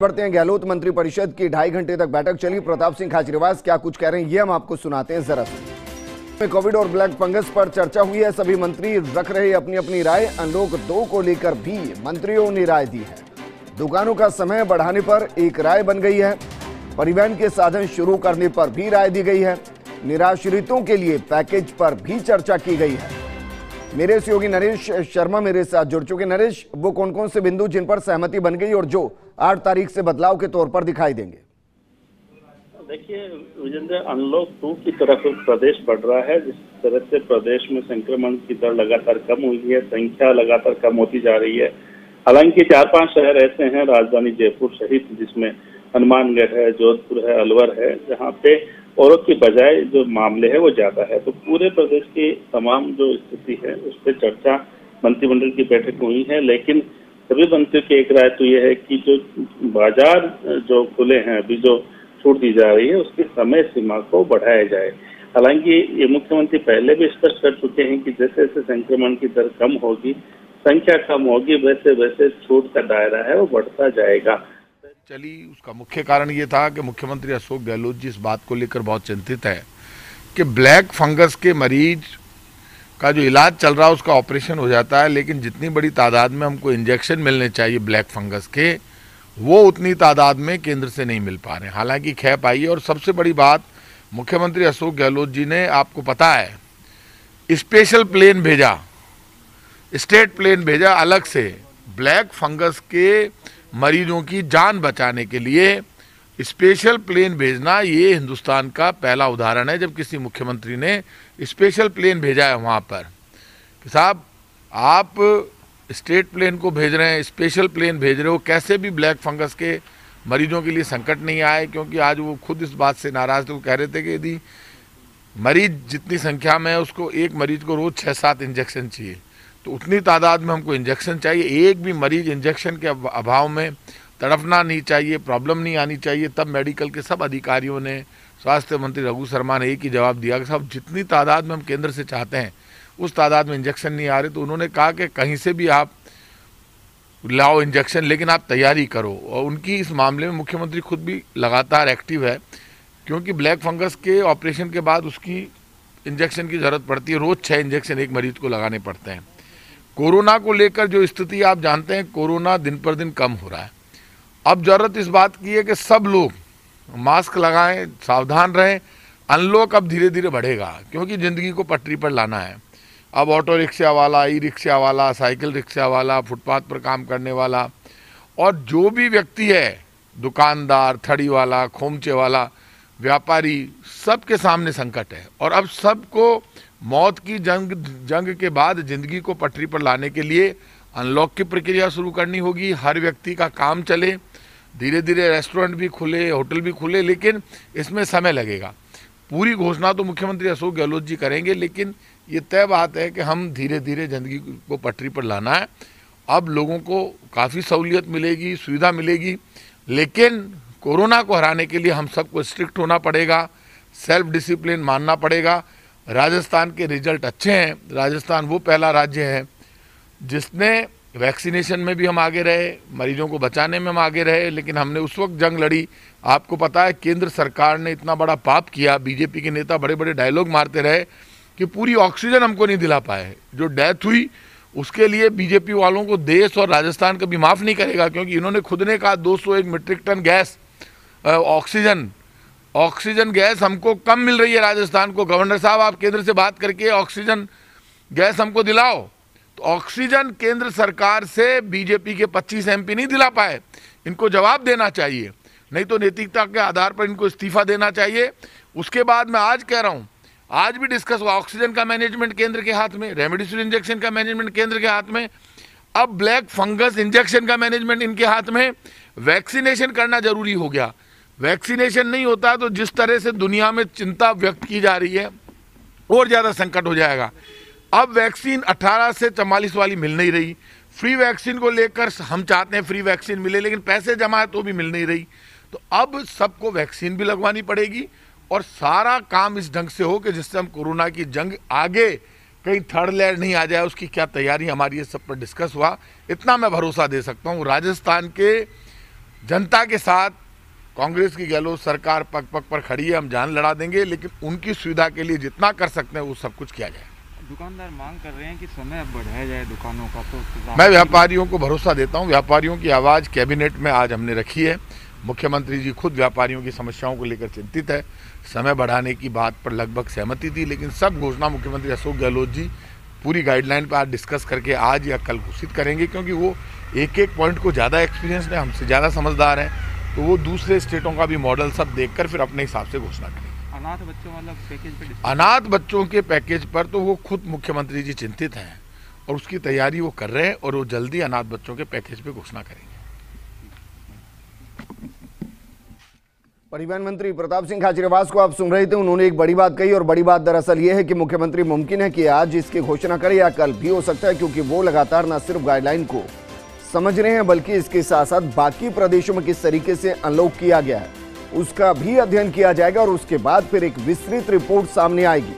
बढ़ते हैं। गहलोत मंत्री परिषद की 2.5 घंटे तक बैठक चली। प्रताप सिंह खाचरियावास क्या कुछ कह रहे हैं ये हम आपको सुनाते हैं जरा से। कोविड और ब्लैक फंगस पर चर्चा हुई है। सभी मंत्री रख रहे अपनी अपनी राय। अनलॉक 2 को लेकर भी मंत्रियों ने राय दी है। दुकानों का समय बढ़ाने पर एक राय बन गई है। परिवहन के साधन शुरू करने पर भी राय दी गई है। निराश्रितों के लिए पैकेज पर भी चर्चा की गई है। मेरे सहयोगी नरेश शर्मा मेरे साथ जुड़ चुके। नरेश, वो कौन कौन से बिंदु जिन पर सहमति बन गई और जो 8 तारीख से बदलाव के तौर पर दिखाई देंगे? देखिए विजेंद्र, अनलॉक 2 की तरफ प्रदेश बढ़ रहा है। जिस तरह से प्रदेश में संक्रमण की दर लगातार कम हुई है, संख्या लगातार कम होती जा रही है। हालांकि 4-5 शहर ऐसे हैं राजधानी जयपुर सहित, जिसमें हनुमानगढ़ है, जोधपुर है, अलवर है, जहाँ पे औरत की बजाय जो मामले है वो ज्यादा है। तो पूरे प्रदेश की तमाम जो स्थिति है उस पर चर्चा मंत्रिमंडल की बैठक हुई है। लेकिन सभी मंत्रियों की एक राय तो ये है कि जो बाजार जो खुले हैं, अभी जो छूट दी जा रही है, उसकी समय सीमा को बढ़ाया जाए। हालांकि ये मुख्यमंत्री पहले भी स्पष्ट कर चुके हैं कि जैसे जैसे संक्रमण की दर कम होगी, संख्या कम होगी, वैसे वैसे छूट का दायरा है वो बढ़ता जाएगा। चली उसका मुख्य कारण ये था कि मुख्यमंत्री अशोक गहलोत जी इस बात को लेकर बहुत चिंतित है कि ब्लैक फंगस के मरीज का जो इलाज चल रहा है उसका ऑपरेशन हो जाता है, लेकिन जितनी बड़ी तादाद में हमको इंजेक्शन मिलने चाहिए ब्लैक फंगस के, वो उतनी तादाद में केंद्र से नहीं मिल पा रहे। हालांकि खैप आई है। और सबसे बड़ी बात, मुख्यमंत्री अशोक गहलोत जी ने, आपको पता है, स्पेशल प्लेन भेजा, स्टेट प्लेन भेजा अलग से ब्लैक फंगस के मरीजों की जान बचाने के लिए। स्पेशल प्लेन भेजना ये हिंदुस्तान का पहला उदाहरण है जब किसी मुख्यमंत्री ने स्पेशल प्लेन भेजा है वहाँ पर कि साहब आप स्टेट प्लेन को भेज रहे हैं, स्पेशल प्लेन भेज रहे हो, कैसे भी ब्लैक फंगस के मरीजों के लिए संकट नहीं आए। क्योंकि आज वो खुद इस बात से नाराज थे। वो कह रहे थे कि यदि मरीज जितनी संख्या में है उसको एक मरीज को रोज 6-7 इंजेक्शन चाहिए, तो उतनी तादाद में हमको इंजेक्शन चाहिए। एक भी मरीज इंजेक्शन के अभाव में तड़पना नहीं चाहिए, प्रॉब्लम नहीं आनी चाहिए। तब मेडिकल के सब अधिकारियों ने, स्वास्थ्य मंत्री रघु शर्मा ने एक ही जवाब दिया कि साहब जितनी तादाद में हम केंद्र से चाहते हैं उस तादाद में इंजेक्शन नहीं आ रहे। तो उन्होंने कहा कि कहीं से भी आप लाओ इंजेक्शन, लेकिन आप तैयारी करो। और उनकी इस मामले में मुख्यमंत्री खुद भी लगातार एक्टिव है, क्योंकि ब्लैक फंगस के ऑपरेशन के बाद उसकी इंजेक्शन की ज़रूरत पड़ती है। रोज़ 6 इंजेक्शन एक मरीज को लगाने पड़ते हैं। कोरोना को लेकर जो स्थिति आप जानते हैं, कोरोना दिन पर दिन कम हो रहा है। अब जरूरत इस बात की है कि सब लोग मास्क लगाएं, सावधान रहें। अनलॉक अब धीरे धीरे बढ़ेगा, क्योंकि ज़िंदगी को पटरी पर लाना है। अब ऑटो रिक्शा वाला, ई रिक्शा वाला, साइकिल रिक्शा वाला, फुटपाथ पर काम करने वाला और जो भी व्यक्ति है, दुकानदार, थड़ी वाला, खोमचे वाला, व्यापारी, सबके सामने संकट है। और अब सबको मौत की जंग के बाद जिंदगी को पटरी पर लाने के लिए अनलॉक की प्रक्रिया शुरू करनी होगी। हर व्यक्ति का काम चले, धीरे धीरे रेस्टोरेंट भी खुले, होटल भी खुले, लेकिन इसमें समय लगेगा। पूरी घोषणा तो मुख्यमंत्री अशोक गहलोत जी करेंगे, लेकिन ये तय बात है कि हम धीरे धीरे जिंदगी को पटरी पर लाना है। अब लोगों को काफ़ी सहूलियत मिलेगी, सुविधा मिलेगी, लेकिन कोरोना को हराने के लिए हम सबको स्ट्रिक्ट होना पड़ेगा, सेल्फ डिसिप्लिन मानना पड़ेगा। राजस्थान के रिजल्ट अच्छे हैं। राजस्थान वो पहला राज्य है जिसने वैक्सीनेशन में भी हम आगे रहे, मरीजों को बचाने में हम आगे रहे, लेकिन हमने उस वक्त जंग लड़ी। आपको पता है केंद्र सरकार ने इतना बड़ा पाप किया, बीजेपी के नेता बड़े बड़े डायलॉग मारते रहे कि पूरी ऑक्सीजन हमको नहीं दिला पाए। जो डेथ हुई उसके लिए बीजेपी वालों को देश और राजस्थान कभी माफ़ नहीं करेगा, क्योंकि इन्होंने खुद ने कहा 201 metric tonne gas oxygen gas हमको कम मिल रही है राजस्थान को। गवर्नर साहब आप केंद्र से बात करके ऑक्सीजन गैस हमको दिलाओ। तो ऑक्सीजन केंद्र सरकार से बीजेपी के 25 MP नहीं दिला पाए। इनको जवाब देना चाहिए, नहीं तो नैतिकता के आधार पर इनको इस्तीफा देना चाहिए। उसके बाद मैं आज कह रहा हूँ, आज भी डिस्कस हुआ, ऑक्सीजन का मैनेजमेंट केंद्र के हाथ में, रेमडेसिविर इंजेक्शन का मैनेजमेंट केंद्र के हाथ में, अब ब्लैक फंगस इंजेक्शन का मैनेजमेंट इनके हाथ में। वैक्सीनेशन करना जरूरी हो गया। वैक्सीनेशन नहीं होता तो जिस तरह से दुनिया में चिंता व्यक्त की जा रही है और ज़्यादा संकट हो जाएगा। अब वैक्सीन 18 से 44 वाली मिल नहीं रही। फ्री वैक्सीन को लेकर हम चाहते हैं फ्री वैक्सीन मिले, लेकिन पैसे जमा है तो भी मिल नहीं रही। तो अब सबको वैक्सीन भी लगवानी पड़ेगी और सारा काम इस ढंग से हो कि जिससे हम कोरोना की जंग आगे कहीं थर्ड लेयर नहीं आ जाए, उसकी क्या तैयारी हमारी है, सब पर डिस्कस हुआ। इतना मैं भरोसा दे सकता हूँ। राजस्थान के जनता के साथ कांग्रेस की गहलोत सरकार पग पग पर खड़ी है, हम जान लड़ा देंगे, लेकिन उनकी सुविधा के लिए जितना कर सकते हैं वो सब कुछ किया जाए। दुकानदार मांग कर रहे हैं कि समय अब बढ़ाया जाए दुकानों का, तो मैं व्यापारियों को भरोसा देता हूं, व्यापारियों की आवाज़ कैबिनेट में आज हमने रखी है। मुख्यमंत्री जी खुद व्यापारियों की समस्याओं को लेकर चिंतित है। समय बढ़ाने की बात पर लगभग सहमति थी, लेकिन सब घोषणा मुख्यमंत्री अशोक गहलोत जी पूरी गाइडलाइन पर आज डिस्कस करके आज या कल घोषित करेंगे, क्योंकि वो एक एक पॉइंट को ज़्यादा एक्सपीरियंस है, हमसे ज़्यादा समझदार हैं, तो वो दूसरे स्टेटों का भी मॉडल सब देखकर फिर अपने हिसाब से घोषणा करेंगे। अनाथ बच्चों वाला पैकेज पे अनाथ बच्चों के पैकेज पर तो वो खुद मुख्यमंत्री जी चिंतित हैं और उसकी तैयारी वो कर रहे हैं और वो जल्दी अनाथ बच्चों के पैकेज पे घोषणा करेंगे। परिवहन मंत्री प्रताप सिंह खाचरियावास को आप सुन रहे थे, उन्होंने एक बड़ी बात कही और बड़ी बात दरअसल ये है कि मुख्यमंत्री मुमकिन है कि आज इसकी घोषणा करें या कल भी हो सकता है, क्योंकि वो लगातार न सिर्फ गाइडलाइन को समझ रहे हैं बल्कि इसके साथ साथ बाकी प्रदेशों में किस तरीके से अनलॉक किया गया है उसका भी अध्ययन किया जाएगा और उसके बाद फिर एक विस्तृत रिपोर्ट सामने आएगी।